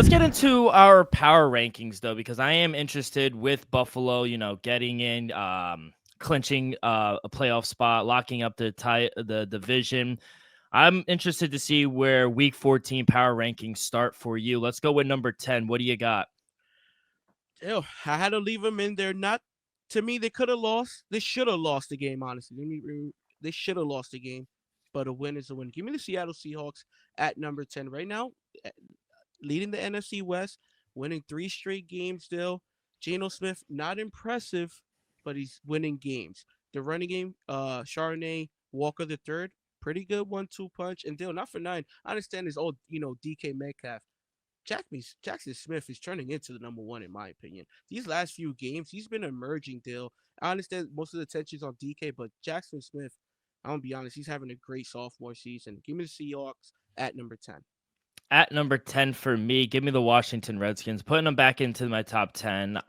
let's get into our power rankings though, because I am interested with Buffalo, getting in, clinching a playoff spot, locking up the division. I'm interested to see where Week 14 power rankings start for you. Let's go with number 10. What do you got? Ew, I had to leave them in there. Not to me, they could have lost. They should have lost the game. Honestly, they should have lost the game. But a win is a win. Give me the Seattle Seahawks at number 10 right now, eh, leading the NFC West, winning 3 straight games. Still, Geno Smith not impressive, but he's winning games. The running game, Chardonnay Walker the third, pretty good 1-2 punch. And Dale, not for nine. I understand his old, DK Metcalf. Jackson Smith is turning into the number one in my opinion. These last few games, he's been emerging. Dill. I understand most of the attention's on DK, but Jackson Smith, I'm gonna be honest, he's having a great sophomore season. Give me the Seahawks at number 10. At number 10 for me, give me the Washington Redskins, putting them back into my top 10.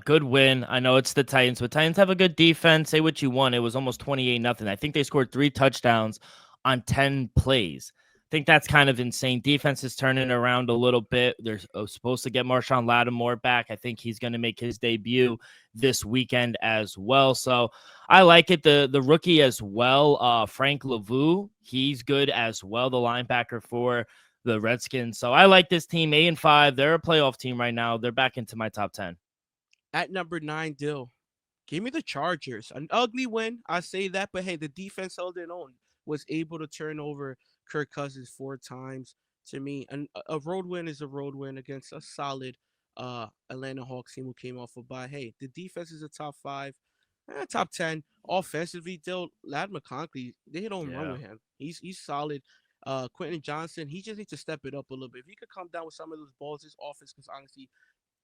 Good win. I know it's the Titans, but Titans have a good defense. Say what you want. It was almost 28-0. I think they scored 3 touchdowns on 10 plays. I think that's kind of insane. Defense is turning around a little bit. They're supposed to get Marshawn Lattimore back. I think he's going to make his debut this weekend as well. So I like it. The rookie as well, Frank Lavue, he's good as well, the linebacker for the Redskins. So I like this team, 8-5. They're a playoff team right now. They're back into my top 10. At number 9, Dill. Give me the Chargers. An ugly win, I say that, but hey, the defense held it on. Was able to turn over Kirk Cousins 4 times. To me, a road win is a road win against a solid Atlanta Hawks team who came off a bye. Hey, the defense is a top 5, top 10. Offensively, Dill, Lad McConkey, they hit home run Yeah. with him. He's solid. Quentin Johnson, he just needs to step it up a little bit. If he could come down with some of those balls, this offense because honestly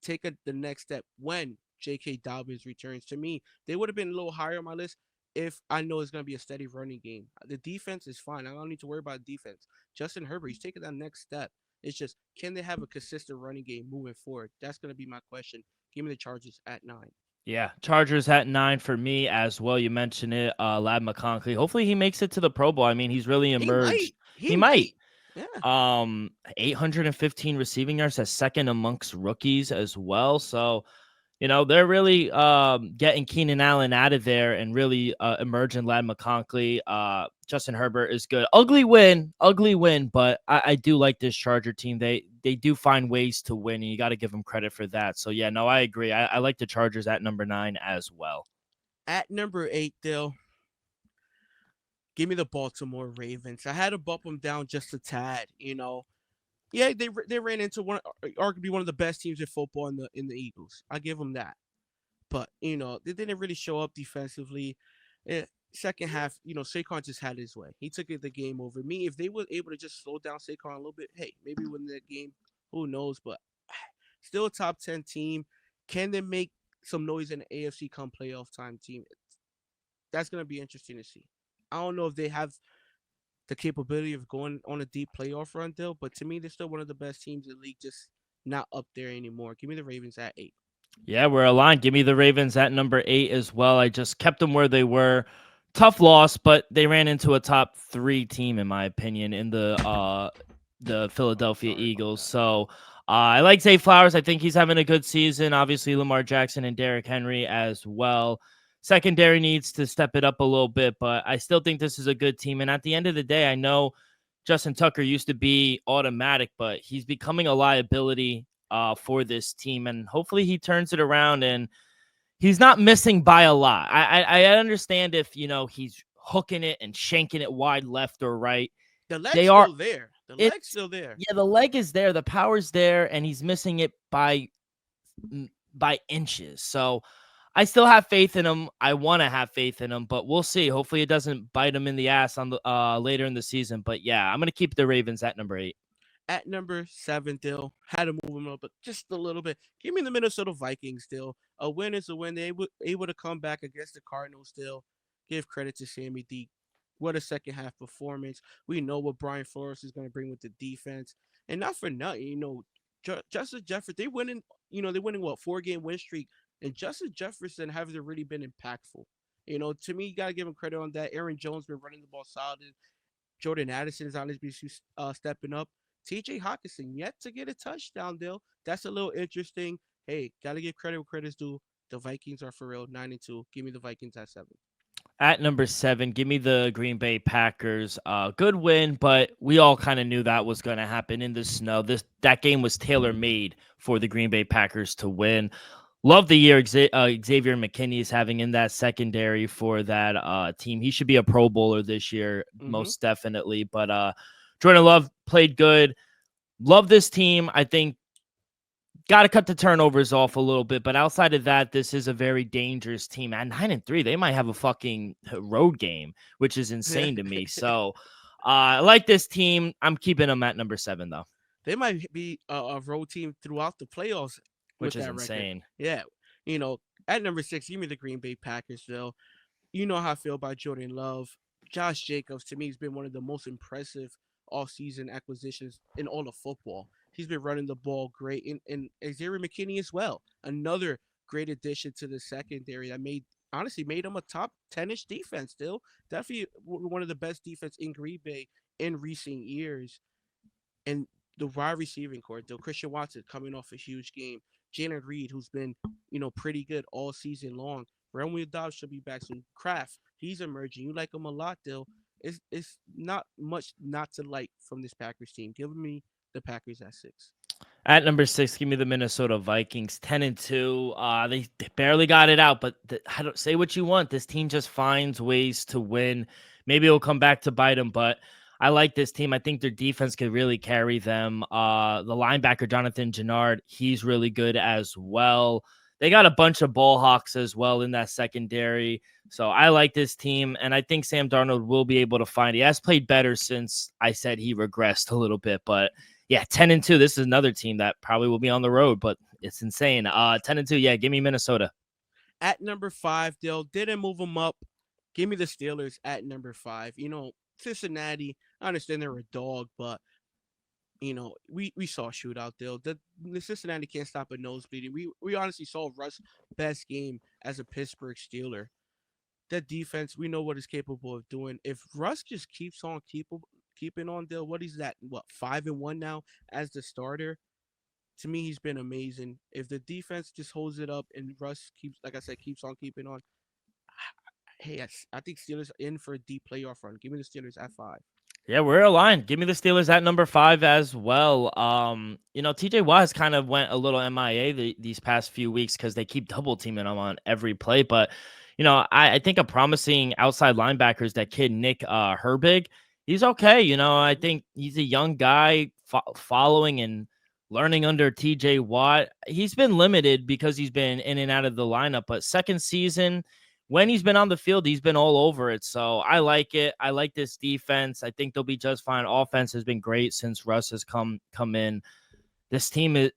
take the next step when J.K. Dobbins returns. To me, they would have been a little higher on my list if I know it's going to be a steady running game. The defense is fine. I don't need to worry about defense. Justin Herbert, he's taking that next step. It's just, can they have a consistent running game moving forward? That's going to be my question. Give me the Chargers at 9. Yeah. Chargers at 9 for me as well. You mentioned it. Lad McConkey. Hopefully he makes it to the Pro Bowl. I mean, he's really He might. emerged. He He might. might. Yeah. 815 receiving yards, as second amongst rookies as well. So they're really getting Keenan Allen out of there and really emerging Lad McConkey. Justin Herbert is good. Ugly win, but I do like this Charger team. They do find ways to win, and you got to give them credit for that. So, yeah, no, I agree. I like the Chargers at number 9 as well. At number 8, Dill, give me the Baltimore Ravens. I had to bump them down just a tad. Yeah, they ran into arguably one of the best teams in football in the Eagles. I give them that, but they didn't really show up defensively. Second half, Saquon just had his way. He took the game over. Me, if they were able to just slow down Saquon a little bit, hey, maybe win that game. Who knows? But still a top 10 team. Can they make some noise in the AFC come playoff time? Team, that's gonna be interesting to see. I don't know if they have the capability of going on a deep playoff run, Dill. But to me, they're still one of the best teams in the league, just not up there anymore. Give me the Ravens at 8. Yeah, we're aligned. Give me the Ravens at number 8 as well. I just kept them where they were. Tough loss, but they ran into a top 3 team, in my opinion, in the Philadelphia Sorry about Eagles. that. So I like Zay Flowers. I think he's having a good season. Obviously, Lamar Jackson and Derrick Henry as well. Secondary needs to step it up a little bit, but I still think this is a good team. And at the end of the day, I know Justin Tucker used to be automatic, but he's becoming a liability for this team. And hopefully he turns it around and he's not missing by a lot. I understand if, he's hooking it and shanking it wide left or right. The leg's They are still there. The leg's it's still there. yeah, the leg is there, the power's there, and he's missing it by inches. So I still have faith in him. I want to have faith in him, but we'll see. Hopefully it doesn't bite him in the ass on the later in the season. But yeah, I'm gonna keep the Ravens at number 8. At number 7, Dill, had to move him up, but just a little bit. Give me the Minnesota Vikings, Dill. A win is a win. They were able to come back against the Cardinals, Still, give credit to Sammy D. What a second half performance. We know what Brian Flores is going to bring with the defense. And not for nothing, Justin Jefferson, they're winning what, 4-game win streak. And Justin Jefferson hasn't really been impactful. To me, you got to give him credit on that. Aaron Jones been running the ball solid. Jordan Addison is honestly stepping up. TJ Hawkinson yet to get a touchdown, Dill. That's a little interesting. Hey, gotta give credit where credit's due. The Vikings are for real, 9-2. Give me the Vikings at 7. At number 7, give me the Green Bay Packers. Good win, but we all kind of knew that was going to happen in the snow. That game was tailor made for the Green Bay Packers to win. Love the year Xavier McKinney is having in that secondary for that team. He should be a Pro Bowler this year, Mm-hmm. most definitely. But Jordan Love played good. Love this team. I think got to cut the turnovers off a little bit, but outside of that, this is a very dangerous team. At 9-3, they might have a fucking road game, which is insane to me. So, I like this team. I'm keeping them at number 7 though, They might be a road team throughout the playoffs which with is that record. insane. Yeah, at number 6, give me the Green Bay Packers. Phil, you know how I feel about Jordan Love. Josh Jacobs, to me, has been one of the most impressive off-season acquisitions in all of football. He's been running the ball great, and Xavier McKinney as well. Another great addition to the secondary that honestly made him a top 10-ish defense. Still, definitely one of the best defense in Green Bay in recent years. And the wide receiving core, though, Christian Watson coming off a huge game. Jalen Reed, who's been, pretty good all season long. Romeo Dobbs should be back soon. Kraft, he's emerging. You like him a lot, Dill. It's not much not to like from this Packers team. Give me the Packers at 6. At number 6, give me the Minnesota Vikings, 10-2. They barely got it out, but I don't say what you want. This team just finds ways to win. Maybe it'll come back to bite them, but I like this team. I think their defense could really carry them. The linebacker Jonathan Gennard, he's really good as well. They got a bunch of ball hawks as well in that secondary. So I like this team, and I think Sam Darnold will be able to find. He has played better since I said he regressed a little bit, but yeah, 10-2. This is another team that probably will be on the road, but it's insane. 10-2. Yeah, give me Minnesota. At number 5, Dill, didn't move them up. Give me the Steelers at number 5. Cincinnati, I understand they're a dog, but we saw a shootout deal. The Cincinnati can't stop a nose bleeding. We honestly saw Russ' best game as a Pittsburgh Steeler. That defense, we know what it's capable of doing. If Russ just keeps on keeping on, Dale, what is that? What 5-1 now as the starter? To me, he's been amazing. If the defense just holds it up and Russ keeps, like I said, keeps on keeping on, hey, I think Steelers in for a deep playoff run. Give me the Steelers at 5. Yeah, we're aligned. Give me the Steelers at number 5 as well. TJ Watt has kind of went a little MIA these past few weeks because they keep double teaming him on every play. But, I think a promising outside linebacker is that kid, Nick Herbig. He's okay. I think he's a young guy following and learning under TJ Watt. He's been limited because he's been in and out of the lineup, but second season, when he's been on the field, he's been all over it. So I like it. I like this defense. I think they'll be just fine. Offense has been great since Russ has come in. This team is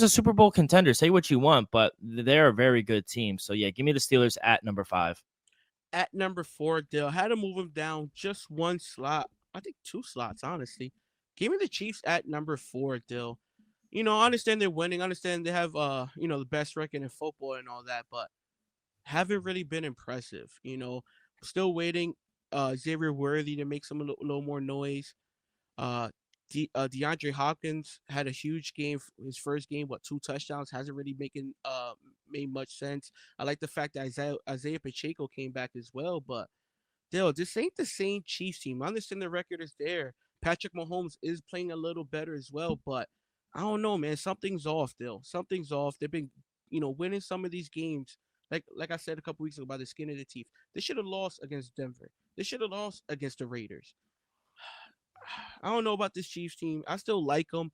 a Super Bowl contender. Say what you want, but they're a very good team. So yeah, give me the Steelers at number 5. At number 4, Dale had to move him down just one slot. I think 2 slots, honestly. Give me the Chiefs at number 4, Dill. I understand they're winning. I understand they have the best record in football and all that, but haven't really been impressive. Still waiting. Xavier Worthy to make some little more noise. Uh, DeAndre Hopkins had a huge game. His first game, 2 touchdowns, hasn't really made much sense. I like the fact that Isaiah Pacheco came back as well, but Dale, this ain't the same Chiefs team. I understand the record is there. Patrick Mahomes is playing a little better as well, but I don't know, man. Something's off, Dale. Something's off. They've been, winning some of these games. Like I said a couple weeks ago, by the skin of the teeth. They should have lost against Denver. They should have lost against the Raiders. I don't know about this Chiefs team. I still like them.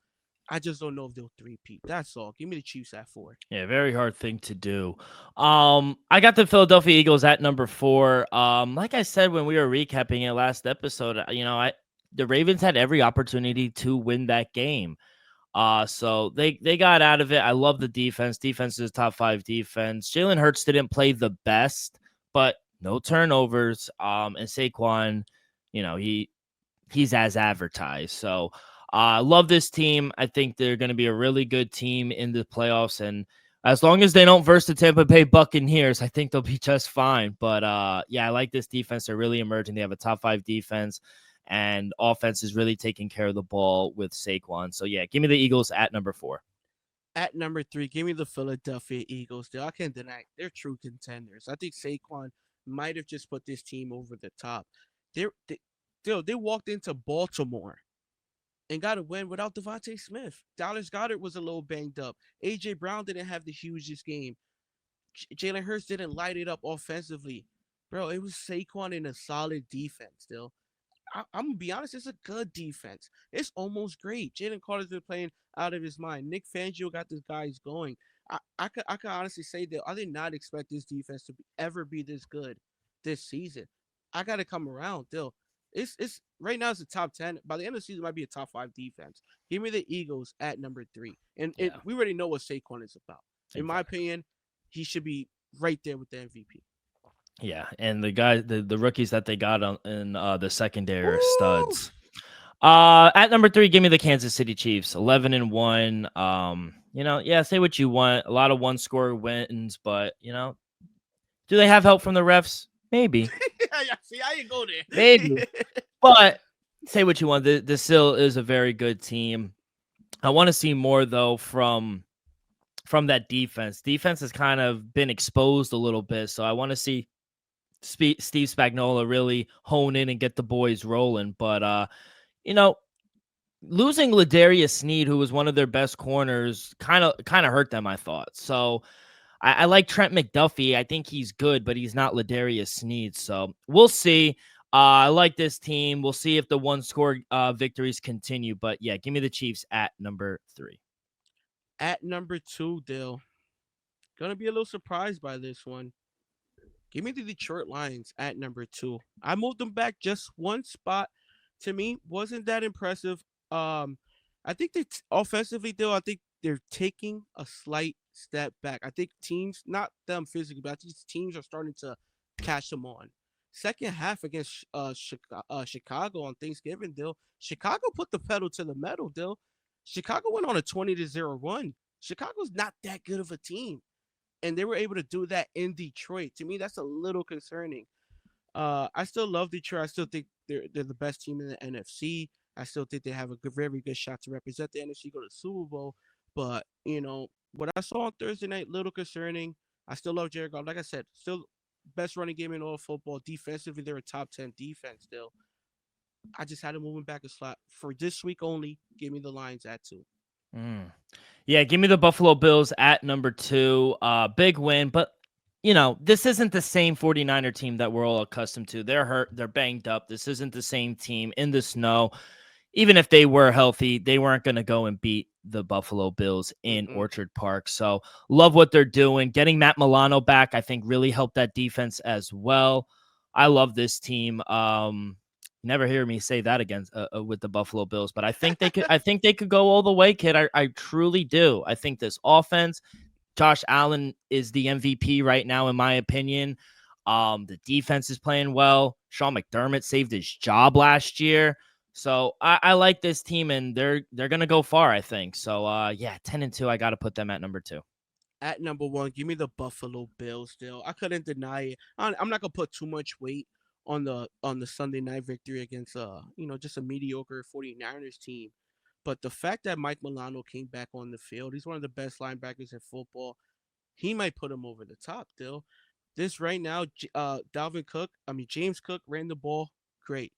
I just don't know if they'll three-peat. That's all. Give me the Chiefs at 4. Yeah, very hard thing to do. I got the Philadelphia Eagles at number 4. Like I said when we were recapping it last episode, the Ravens had every opportunity to win that game. So they got out of it. I love the defense. Defense is top 5 defense. Jalen Hurts didn't play the best, but no turnovers. And Saquon, he's as advertised. So I love this team. I think they're going to be a really good team in the playoffs. And as long as they don't verse the Tampa Bay Buccaneers, I think they'll be just fine. But yeah, I like this defense. They're really emerging. They have a top 5 defense. and offense is really taking care of the ball with Saquon. So yeah, give me the Eagles at number 4. At number 3, give me the Philadelphia Eagles. I can't deny they're true contenders. I think Saquon might have just put this team over the top. They they walked into Baltimore and got a win without Devontae Smith. Dallas Goedert was a little banged up. AJ Brown didn't have the hugest game. Jalen Hurts didn't light it up offensively. Bro, it was Saquon in a solid defense still. I'm gonna be honest, it's a good defense. It's almost great. Jalen Carter's been playing out of his mind. Nick Fangio got these guys going. I could honestly say that I did not expect this defense to ever be this good this season. I got to come around, Dill. It's right now it's a top 10. By the end of the season, it might be a top 5 defense. Give me the Eagles at number 3, and Yeah, we already know what Saquon is about. In my exactly. opinion, he should be right there with the MVP. Yeah, and the guys, the rookies that they got in the secondary are Woo! studs. At number 3, give me the Kansas City Chiefs, 11-1. Yeah, say what you want. A lot of one score wins, but do they have help from the refs? Maybe, Yeah, see, I didn't go maybe. there. But say what you want. This still is a very good team. I want to see more though from that defense. Defense has kind of been exposed a little bit, so I want to see Steve Spagnuolo really hone in and get the boys rolling. But you know, losing Ladarius Sneed, who was one of their best corners, kind of hurt them, I thought. So I like Trent McDuffie. I think he's good, but he's not Ladarius Sneed. So we'll see. I like this team. We'll see if the one score victories continue. But yeah, give me the Chiefs at number 3. At number 2, Dill. Gonna be a little surprised by this one. Give me the Detroit Lions at number 2. I moved them back just one spot. To me, wasn't that impressive. I think they offensively, Dill. I think they're taking a slight step back. I think teams, not them physically, but I think teams are starting to catch them on. Second half against Chicago on Thanksgiving, Dill. Chicago put the pedal to the metal, Dill. Chicago went on a 20-0 run. Chicago's not that good of a team, and they were able to do that in Detroit. To me, that's a little concerning. I still love Detroit. I still think they're the best team in the NFC. I still think they have a very good shot to represent the NFC, go to the Super Bowl. But what I saw on Thursday night, little concerning. I still love Jared Goff. Like I said, still best running game in all of football. Defensively, they're a top 10 defense still. I just had to move them back a slot for this week only. Give me the Lions at 2. Mm. Yeah, give me the Buffalo Bills at number 2. Big win, but this isn't the same 49er team that we're all accustomed to. They're hurt, they're banged up. This isn't the same team in the snow. Even if they were healthy, they weren't going to go and beat the Buffalo Bills in Mm-mm. Orchard Park. So love what they're doing. Getting Matt Milano back, I think, really helped that defense as well. I love this team. Never hear me say that again with the Buffalo Bills, but I think they could. I think they could go all the way, kid. I truly do. I think this offense, Josh Allen is the MVP right now, in my opinion. The defense is playing well. Sean McDermott saved his job last year. So I like this team, and they're gonna go far, I think. So yeah, 10-2. I gotta put them at number 2. At number 1, give me the Buffalo Bills. Still, I couldn't deny it. I'm not gonna put too much weight on the Sunday night victory against just a mediocre 49ers team. But the fact that Mike Milano came back on the field, he's one of the best linebackers in football. He might put him over the top. Still, this right now, James Cook ran the ball great.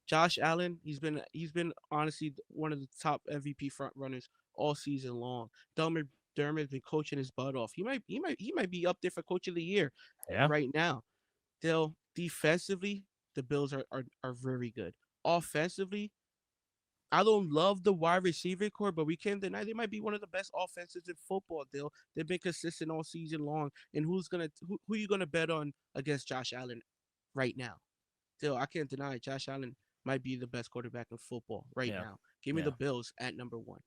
Josh Allen, he's been honestly one of the top MVP front runners all season long. Delmer Dermot's been coaching his butt off. He might be up there for coach of the year Yeah. right now. They'll defensively, the Bills are very good. Offensively, I don't love the wide receiver core, but we can't deny they might be one of the best offenses in football. They've been consistent all season long. And who you gonna bet on against Josh Allen right now? Still, I can't deny it. Josh Allen might be the best quarterback in football right Yeah. now. Give me the Yeah. Bills at number 1.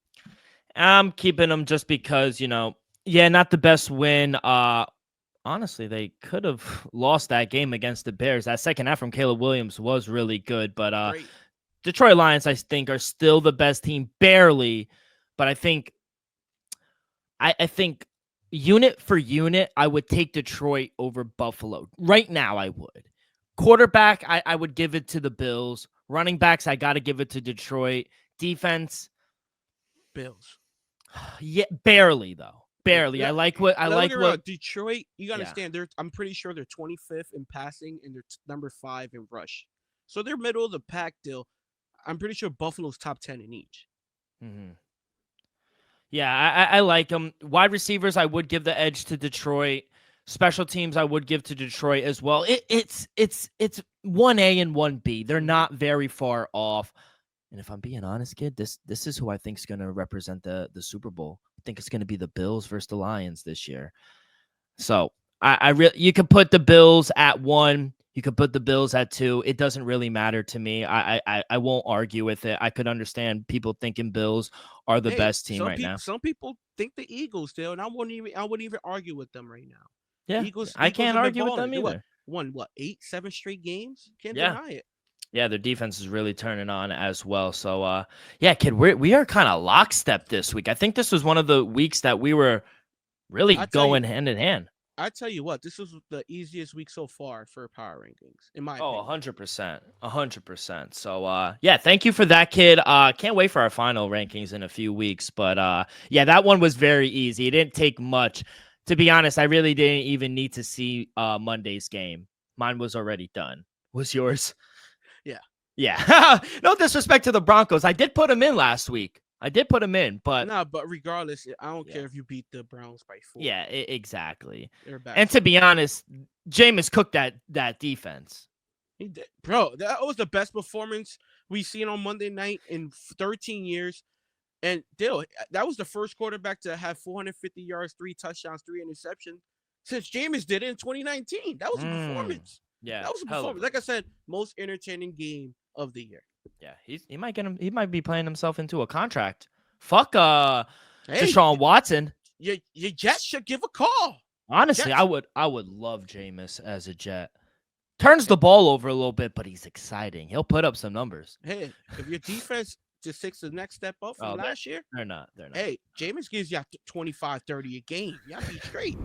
I'm keeping them just because, yeah, not the best win. Honestly, they could have lost that game against the Bears. That second half from Caleb Williams was really good, but Great. Detroit Lions, I think, are still the best team, barely. But I think unit for unit, I would take Detroit over Buffalo. Right now, I would. Quarterback, I would give it to the Bills. Running backs, I got to give it to Detroit. Defense, Bills. yeah, barely though. Yeah, Barely. I like what I now, don't like get me wrong, what Detroit. You gotta yeah. understand. I'm pretty sure they're 25th in passing and they're number 5 in rush. So they're middle of the pack. Deal. I'm pretty sure Buffalo's top 10 in each. Mm-hmm. Yeah, I like them. Wide receivers, I would give the edge to Detroit. Special teams, I would give to Detroit as well. It's 1A and 1B. They're not very far off. And if I'm being honest, kid, this is who I think is going to represent the Super Bowl. I think it's going to be the Bills versus the Lions this year. So you could put the Bills at 1. You could put the Bills at 2. It doesn't really matter to me. I won't argue with it. I could understand people thinking Bills are the best team right now. Some people think the Eagles still, and I wouldn't even argue with them right now. Yeah, Eagles I can't have been argue with them balling. either. Won 8, 7 straight games? Can't Yeah. deny it. Yeah, their defense is really turning on as well. So, yeah, kid, we are kind of lockstep this week. I think this was one of the weeks that we were really going hand in hand. I tell you what, this was the easiest week so far for power rankings, in my opinion. Oh, 100%. 100%. So, yeah, thank you for that, kid. Can't wait for our final rankings in a few weeks. But, yeah, that one was very easy. It didn't take much. To be honest, I really didn't even need to see Monday's game. Mine was already done. Was yours? Yeah. Yeah. No disrespect to the Broncos. I did put them in last week. But but regardless, I don't care if you beat the Browns by 4. Yeah, exactly. And to be honest, Jameis cooked that defense. He did. Bro, that was the best performance we've seen on Monday night in 13 years. And Dill, that was the first quarterback to have 450 yards, 3 touchdowns, 3 interceptions since Jameis did it in 2019. That was a performance. Yeah, that was a performance. Like I said, most entertaining game of the year. Yeah, he might get him. He might be playing himself into a contract. Fuck, Deshaun Watson. Your Jets should give a call. Honestly, Jets. I would love Jameis as a Jet. Turns the ball over a little bit, but he's exciting. He'll put up some numbers. Hey, if your defense just takes the next step up from last year, they're not. Hey, Jameis gives you 25, 30 a game. Y'all be straight.